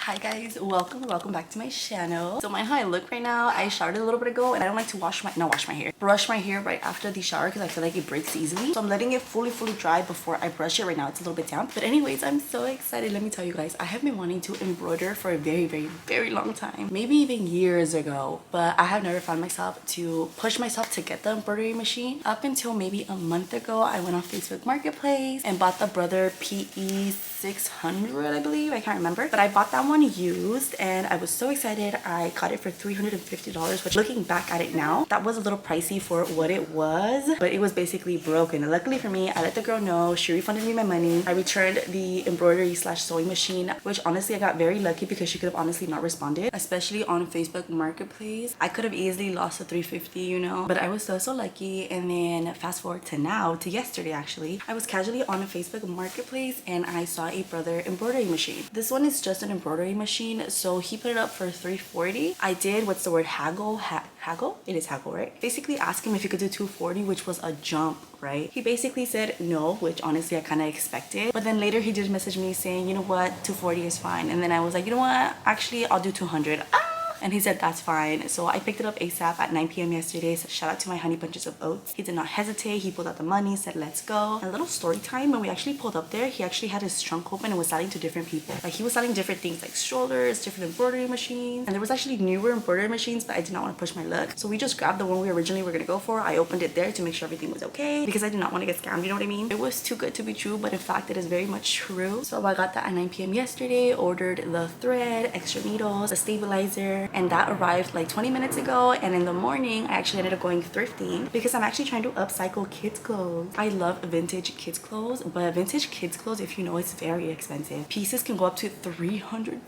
Hi guys, welcome back to my channel. So mind how I look right now, I showered a little bit ago and I don't like to brush my hair right after the shower because I feel like it breaks easily. So I'm letting it fully dry before I brush it. Right now it's a little bit damp, but anyways, I'm so excited. Let me tell you guys, I have been wanting to embroider for a very long time, maybe even years ago, but I have never found myself to push myself to get the embroidery machine. Up until maybe a month ago, I went on Facebook Marketplace and bought the Brother PE 600, I believe. I can't remember, but I bought that one used and I was so excited. I got it for $350, which looking back at it now, that was a little pricey for what it was, but it was basically broken. And luckily for me, I let the girl know. She refunded me my money. I returned the embroidery / sewing machine, which honestly I got very lucky because she could have honestly not responded, especially on Facebook Marketplace. I could have easily lost the $350, you know, but I was so lucky. And then fast forward to now, to yesterday actually, I was casually on a Facebook Marketplace and I saw a Brother embroidery machine. This one is just an embroidery machine, so he put it up for $340. I did, what's the word, haggle? It is haggle, right? Basically asked him if he could do $240, which was a jump, right? He basically said no, which honestly I kind of expected, but then later he did message me saying, you know what, $240 is fine. And then I was like, you know what, actually I'll do $200. And he said that's fine. So I picked it up ASAP at 9 p.m. yesterday. So shout out to my honey bunches of oats. He did not hesitate. He pulled out the money, said let's go. And a little story time, when we actually pulled up there, he actually had his trunk open and was selling to different people. Like he was selling different things like strollers, different embroidery machines, and there was actually newer embroidery machines, but I did not want to push my luck, so we just grabbed the one we originally were gonna go for. I opened it there to make sure everything was okay because I did not want to get scammed, you know what I mean? It was too good to be true, but in fact it is very much true. So I got that at 9 p.m. yesterday, ordered the thread, extra needles, a stabilizer, and that arrived like 20 minutes ago. And in the morning I actually ended up going thrifting because I'm actually trying to upcycle kids clothes. I love vintage kids clothes, but vintage kids clothes, if you know, it's very expensive. Pieces can go up to $300.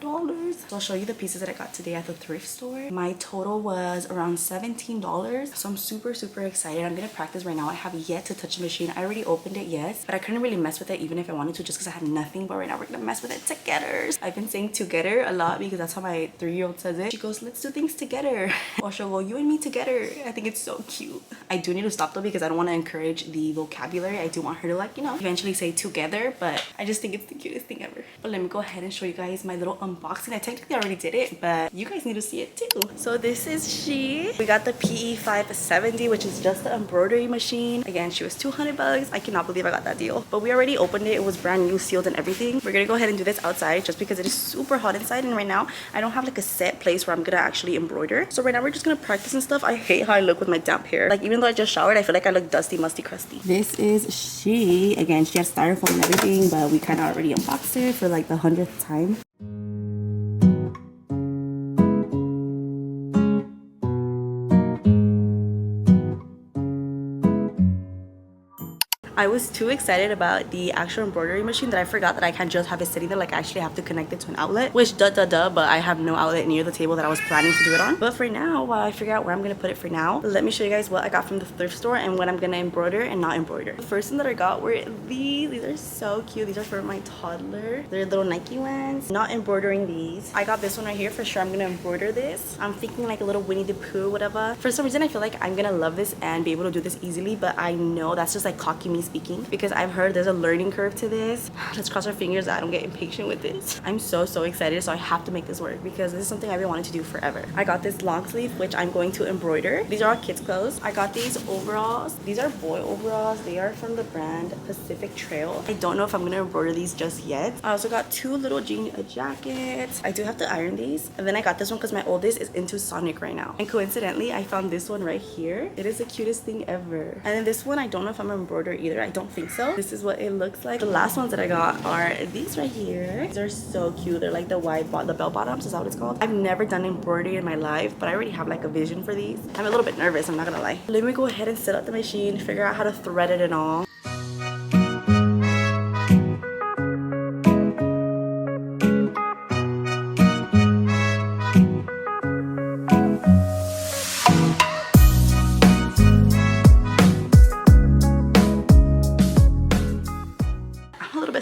So I'll show you the pieces that I got today at the thrift store. My total was around $17, so I'm super excited. I'm gonna practice right now. I have yet to touch the machine. I already opened it, yes, but I couldn't really mess with it even if I wanted to, just because I had nothing. But right now we're gonna mess with it together. I've been saying together a lot because that's how my 3-year-old says it. She goes, let's do things together. Or she'll go, you and me together. I think it's so cute. I do need to stop though because I don't want to encourage the vocabulary. I do want her to, like, you know, eventually say together, but I just think it's the cutest thing ever. But let me go ahead and show you guys my little unboxing. I technically already did it, but you guys need to see it too. So this is she. We got the PE 570, which is just the embroidery machine. Again, she was $200. I cannot believe I got that deal, but we already opened it. It was brand new, sealed and everything. We're gonna go ahead and do this outside just because it is super hot inside, and right now I don't have like a set place where I'm gonna actually embroider. So right now we're just gonna practice and stuff. I hate how I look with my damp hair. Like, even though I just showered, I feel like I look dusty, musty, crusty. This is she. Again, she has styrofoam and everything, but we kind of already unboxed it for like the 100th time. I was too excited about the actual embroidery machine that I forgot that I can't just have it sitting there. Like, I actually have to connect it to an outlet, which but I have no outlet near the table that I was planning to do it on. But for now, while I figure out where I'm gonna put it for now, let me show you guys what I got from the thrift store and what I'm gonna embroider and not embroider. The first thing that I got were these are so cute. These are for my toddler. They're little Nike ones. Not embroidering these. I got this one right here. For sure I'm gonna embroider this. I'm thinking like a little Winnie the Pooh, whatever. For some reason I feel like I'm gonna love this and be able to do this easily, but I know that's just like cocky me speaking because I've heard there's a learning curve to this. Let's cross our fingers that I don't get impatient with this. I'm so excited, so I have to make this work because this is something I've been wanting to do forever. I got this long sleeve, which I'm going to embroider. These are all kids clothes. I got these overalls. These are boy overalls. They are from the brand Pacific Trail. I don't know if I'm gonna embroider these just yet. I also got two little jean jackets. I do have to iron these. And then I got this one because my oldest is into Sonic right now. And coincidentally, I found this one right here. It is the cutest thing ever. And then this one, I don't know if I'm gonna embroider either. I don't think so. This is what it looks like. The last ones that I got are these right here. These are so cute. They're like the the bell bottoms, is that what it's called? I've never done embroidery in my life, but I already have like a vision for these. I'm a little bit nervous, I'm not gonna lie. Let me go ahead and set up the machine, figure out how to thread it and all.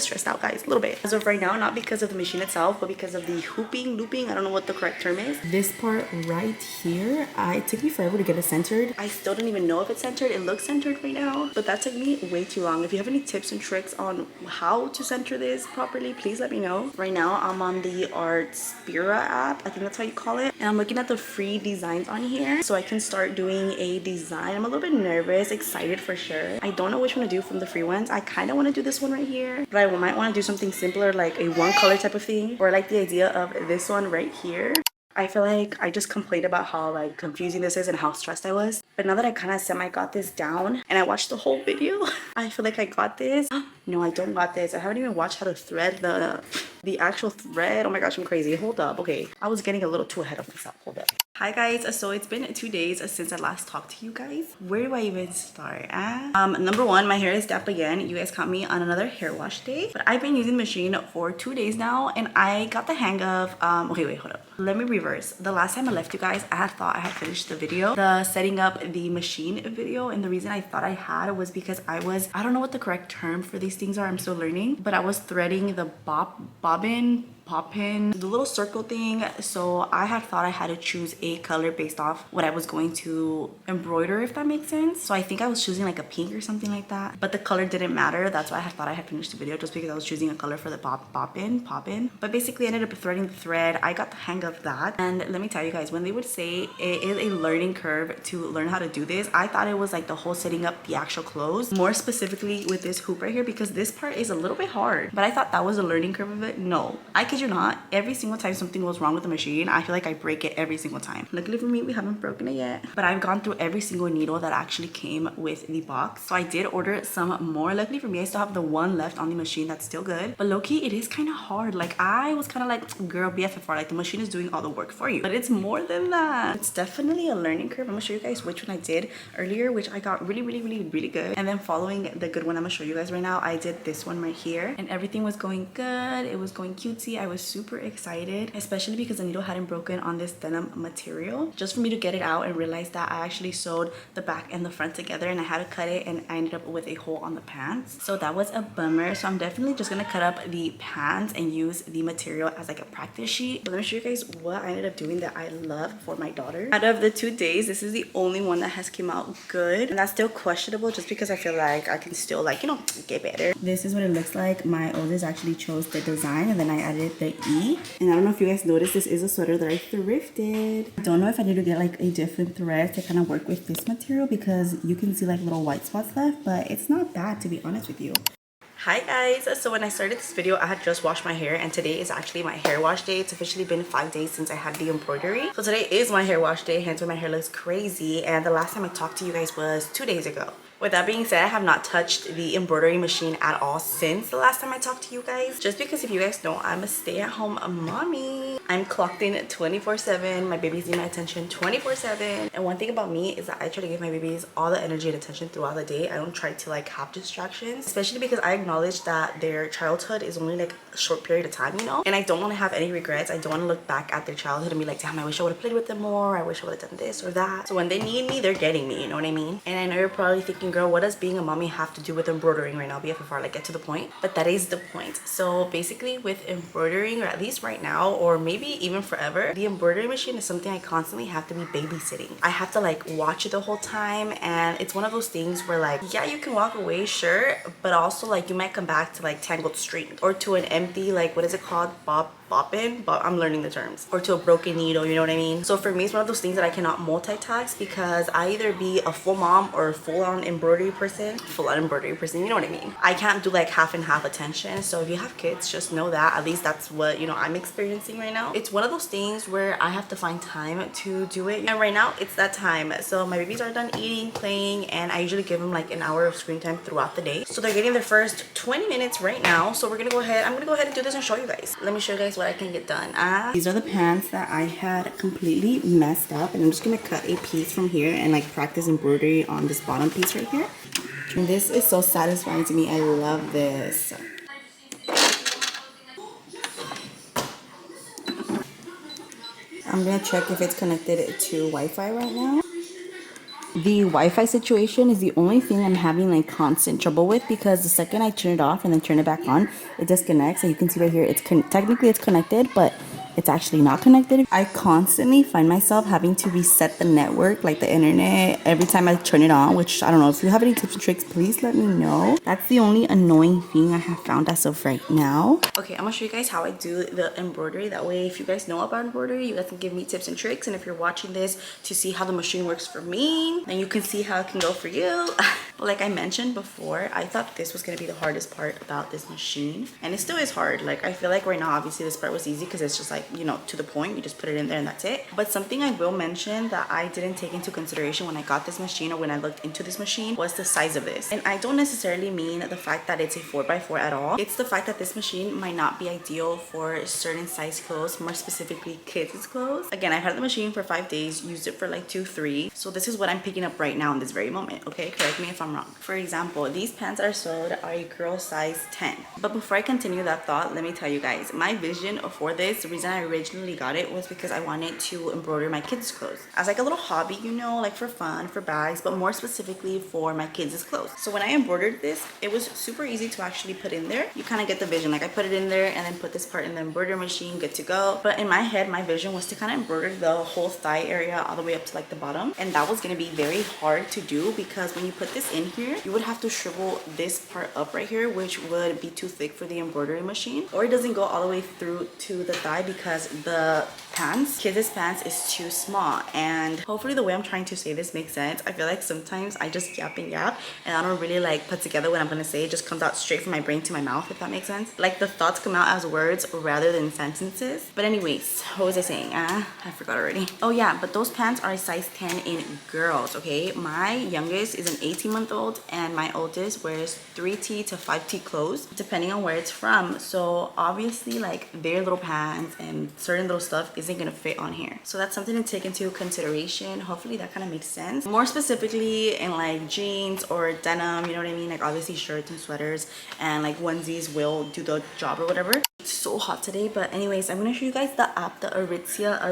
stressed out, guys, a little bit. So of right now, not because of the machine itself, but because of the looping, I don't know what the correct term is. This part right here, it took me forever to get it centered. I still don't even know if it's centered. It looks centered right now, but that took me way too long. If you have any tips and tricks on how to center this properly, please let me know. Right now I'm on the Artspira app, I think that's how you call it, and I'm looking at the free designs on here so I can start doing a design. I'm a little bit nervous, excited for sure. I don't know which one to do from the free ones. I kind of want to do this one right here, but I might want to do something simpler, like a one color type of thing, or I like the idea of this one right here. I feel like I just complained about how like confusing this is and how stressed I was. But now that I kind of semi got this down and I watched the whole video, I feel like I got this. No, I don't got this. I haven't even watched how to thread the actual thread. Oh my gosh, I'm crazy. Hold up. Okay, I was getting a little too ahead of myself. Hold up. Hi guys, so it's been 2 days since I last talked to you guys. Where do I even start at? Number one, my hair is damp again. You guys caught me on another hair wash day, but I've been using the machine for 2 days now and I got the hang of okay, wait, hold up, let me reverse. The last time I left you guys, I had thought I had finished the video, the setting up the machine video, and the reason I thought I had was because I don't know what the correct term for these things are, I'm still learning, but I was threading the bobbin, pop-in, the little circle thing. So I had thought I had to choose a color based off what I was going to embroider, if that makes sense. So I think I was choosing like a pink or something like that, but the color didn't matter. That's why I had thought I had finished the video, just because I was choosing a color for the pop-in. But basically I ended up threading the thread. I got the hang of that, and let me tell you guys, when they would say it is a learning curve to learn how to do this, I thought it was like the whole setting up the actual clothes, more specifically with this hoop right here, because this part is a little bit hard, but I thought that was a learning curve of it. No, I kid you not, every single time something goes wrong with the machine, I feel like I break it every single time. Luckily for me, we haven't broken it yet, but I've gone through every single needle that actually came with the box. So I did order some more. Luckily for me, I still have the one left on the machine that's still good, but low-key it is kind of hard. Like I was kind of like, girl, BFFR, like the machine is doing all the work for you, but it's more than that. It's definitely a learning curve. I'm gonna show you guys which one I did earlier, which I got really good, and then following the good one I'm gonna show you guys right now, I did this one right here, and everything was going good. It was going cutesy. I was super excited, especially because the needle hadn't broken on this denim material. Just for me to get it out and realize that I actually sewed the back and the front together, and I had to cut it, and I ended up with a hole on the pants. So that was a bummer. So I'm definitely just gonna cut up the pants and use the material as like a practice sheet. But let me show you guys what I ended up doing that I love for my daughter. Out of the 2 days, this is the only one that has came out good, and that's still questionable just because I feel like I can still, like, you know, get better. This is what it looks like. My oldest actually chose the design, and then I added the E. And I don't know if you guys noticed, this is a sweater that I thrifted. I don't know if I need to get like a different thread to kind of work with this material, because you can see like little white spots left, but it's not bad, to be honest with you. Hi guys, so when I started this video, I had just washed my hair, and today is actually my hair wash day. It's officially been 5 days since I had the embroidery, so today is my hair wash day, hence why my hair looks crazy. And the last time I talked to you guys was 2 days ago. With that being said, I have not touched the embroidery machine at all since the last time I talked to you guys, just because if you guys know, I'm a stay-at-home mommy. I'm clocked in 24/7. My babies need my attention 24/7. And one thing about me is that I try to give my babies all the energy and attention throughout the day. I don't try to like have distractions, especially because I acknowledge that their childhood is only like a short period of time, you know, and I don't want to have any regrets. I don't want to look back at their childhood and be like, damn, I wish I would have played with them more. I wish I would have done this or that. So when they need me, they're getting me, you know what I mean? And I know you're probably thinking, girl, what does being a mommy have to do with embroidering right now? BFFR, like, get to the point. But that is the point. So basically with embroidering, or at least right now, or maybe even forever, the embroidery machine is something I constantly have to be babysitting. I have to like watch it the whole time, and it's one of those things where like, yeah, you can walk away, sure, but also like you might come back to like tangled string, or to an empty, like, what is it called, boppin', but I'm learning the terms, or to a broken needle, you know what I mean? So for me, it's one of those things that I cannot multitask, because I either be a full mom or a full-on embroidery person, you know what I mean? I can't do like half and half attention. So if you have kids, just know that, at least that's what, you know, I'm experiencing right now. It's one of those things where I have to find time to do it, and right now it's that time. So my babies are done eating, playing, and I usually give them like an hour of screen time throughout the day. So they're getting their first 20 minutes right now. So I'm gonna go ahead and do this and show you guys. Let me show you guys what I can get done. These are the pants that I had completely messed up, and I'm just gonna cut a piece from here and like practice embroidery on this bottom piece right here. And this is so satisfying to me. I love this. I'm gonna check if it's connected to Wi-Fi right now. The Wi-Fi situation is the only thing I'm having like constant trouble with, because the second I turn it off and then turn it back on, it disconnects. And you can see right here, it's technically it's connected, but it's actually not connected. I constantly find myself having to reset the network, like the internet, every time I turn it on, which I don't know. If you have any tips and tricks, please let me know. That's the only annoying thing I have found as of right now. Okay, I'm gonna show you guys how I do the embroidery. That way, if you guys know about embroidery, you guys can give me tips and tricks. And if you're watching this to see how the machine works for me, then you can see how it can go for you. But like I mentioned before, I thought this was gonna be the hardest part about this machine, and it still is hard. Like, I feel like right now, obviously this part was easy because it's just like, you know, to the point. You just put it in there and that's it. But something I will mention that I didn't take into consideration when I got this machine, or when I looked into this machine, was the size of this. And I don't necessarily mean the fact that it's a 4x4 at all. It's the fact that this machine might not be ideal for certain size clothes, more specifically kids' clothes. Again, I've had the machine for 5 days, used it for like 2-3. So this is what I'm picking up right now in this very moment. Okay, correct me if I'm wrong. For example, these pants that are sold are a girl size 10. But before I continue that thought, let me tell you guys, my vision for this, the reason I originally got it was because I wanted to embroider my kids' clothes as like a little hobby, you know, like for fun, for bags, but more specifically for my kids' clothes. So when I embroidered this, it was super easy to actually put in there. You kind of get the vision. Like, I put it in there and then put this part in the embroidery machine, good to go. But in my head, my vision was to kind of embroider the whole thigh area all the way up to like the bottom, and that was going to be very hard to do because when you put this in here, you would have to shrivel this part up right here, which would be too thick for the embroidery machine, or it doesn't go all the way through to the thigh because the pants, kids' pants, is too small. And hopefully the way I'm trying to say this makes sense. I feel like sometimes I just yap and yap and I don't really like put together what I'm gonna say. It just comes out straight from my brain to my mouth, if that makes sense. Like, the thoughts come out as words rather than sentences. But anyways, what was I saying? I forgot already. Oh yeah, but those pants are a size 10 in girls, okay? My youngest is an 18-month-old and my oldest wears 3T to 5T clothes, depending on where it's from. So obviously, like, their little pants and certain little stuff isn't gonna fit on here. So that's something to take into consideration. Hopefully that kind of makes sense. More specifically in like jeans or denim, you know what I mean? Like, obviously shirts and sweaters and like onesies will do the job or whatever. It's so hot today, but anyways, I'm gonna show you guys the app, the Artspira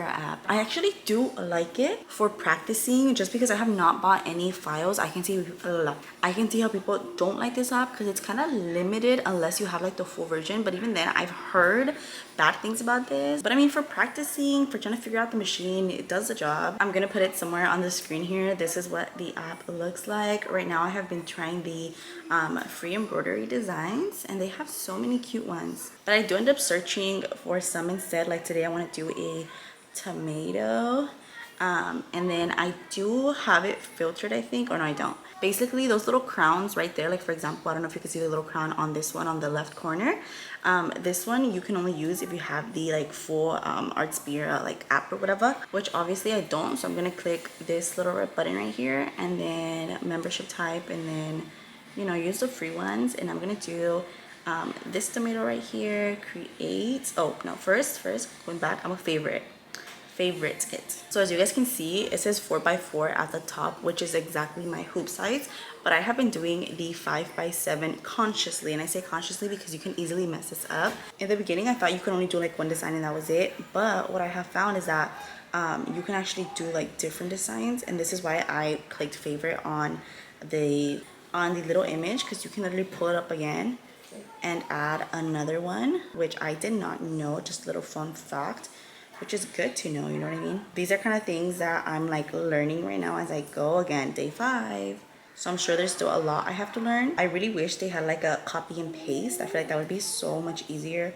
app. I actually do like it for practicing, just because I have not bought any files. I can see how people don't like this app because it's kind of limited unless you have like the full version. But even then, I've heard bad things about this. But I mean, for practicing, for trying to figure out the machine, it does the job. I'm gonna put it somewhere on the screen here. This is what the app looks like. Right now I have been trying the free embroidery designs, and they have so many cute ones. But I do end up searching for some instead. Like today I want to do a tomato, and then I do have it filtered, I think, or no, I don't. Basically, those little crowns right there, like for example, I don't know if you can see the little crown on this one on the left corner. This one you can only use if you have the like full Artspira like app or whatever, which obviously I don't. So I'm gonna click this little red button right here, and then membership type, and then, you know, use the free ones. And I'm gonna do this tomato right here, create. Oh no, first going back, I'm a favorite it. So as you guys can see, it says 4x4 at the top, which is exactly my hoop size. But I have been doing the 5x7 consciously, and I say consciously because you can easily mess this up. In the beginning, I thought you could only do like one design and that was it. But what I have found is that you can actually do like different designs, and this is why I clicked favorite on the little image, because you can literally pull it up again and add another one, which I did not know. Just a little fun fact, which is good to know, you know what I mean? These are kind of things that I'm like learning right now as I go. Again, day 5. So I'm sure there's still a lot I have to learn. I really wish they had like a copy and paste. I feel like that would be so much easier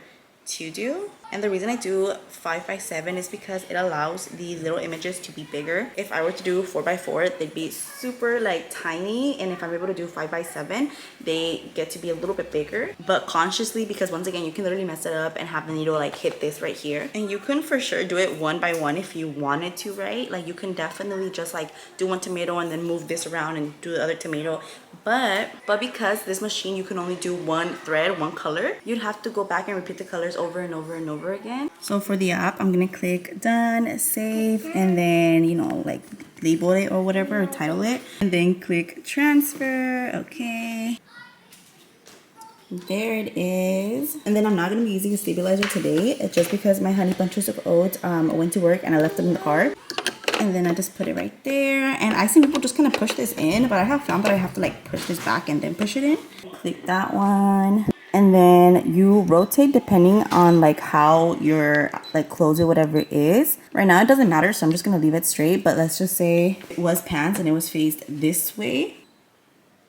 to do. And the reason I do 5x7 is because it allows the little images to be bigger. If I were to do 4x4, they'd be super like tiny, and if I'm able to do 5x7, they get to be a little bit bigger, but consciously, because once again, you can literally mess it up and have the needle like hit this right here. And you can for sure do it one by one if you wanted to, right? Like, you can definitely just like do one tomato and then move this around and do the other tomato. But because this machine, you can only do one thread, one color, you'd have to go back and repeat the colors over and over and over again. So for the app, I'm gonna click done, save, and then, you know, like label it or whatever, or title it, and then click transfer. Okay, there it is. And then I'm not gonna be using a stabilizer today. It's just because my honey bunches of oats went to work and I left them in the car. and then I just put it right there. And I see people just kind of push this in, but I have found that I have to like push this back and then push it in. Click that one. And then you rotate depending on like how your like clothes or whatever it is. Right now it doesn't matter, so I'm just gonna leave it straight. But let's just say it was pants and it was faced this way,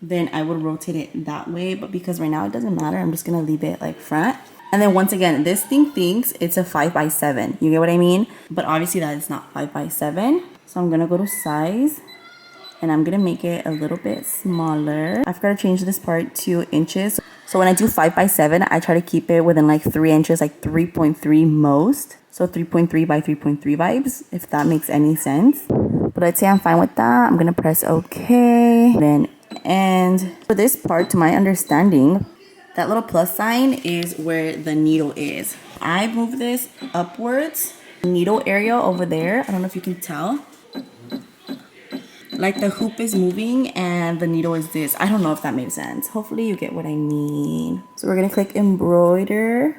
then I would rotate it that way. But because right now it doesn't matter, I'm just gonna leave it like front. And then once again, this thing thinks it's a 5x7. You get what I mean? But obviously that is not 5x7. So I'm gonna go to size and I'm gonna make it a little bit smaller. I've got to change this part to inches. So when I do 5x7, I try to keep it within like 3 inches, like 3.3 most. So 3.3 by 3.3 vibes, if that makes any sense. But let's say I'm fine with that. I'm gonna press OK. Then and for this part, to my understanding, that little plus sign is where the needle is. I move this upwards. Needle area over there, I don't know if you can tell. Like the hoop is moving and the needle is this. I don't know if that makes sense. Hopefully you get what I mean. So we're gonna click embroider.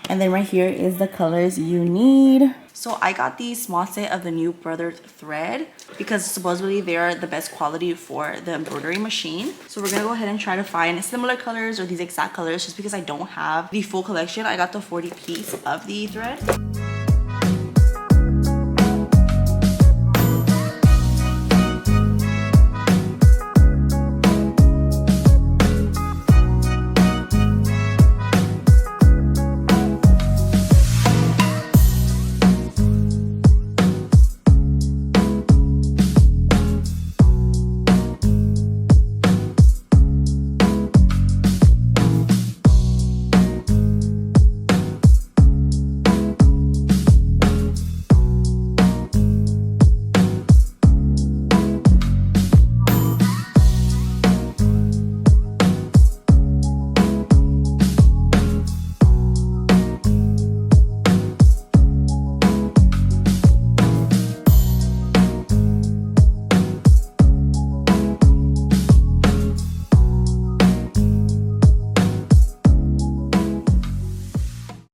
And then right here is the colors you need. So I got the small set of the New Brothers thread because supposedly they are the best quality for the embroidery machine. So we're gonna go ahead and try to find similar colors or these exact colors just because I don't have the full collection. I got the 40 piece of the thread.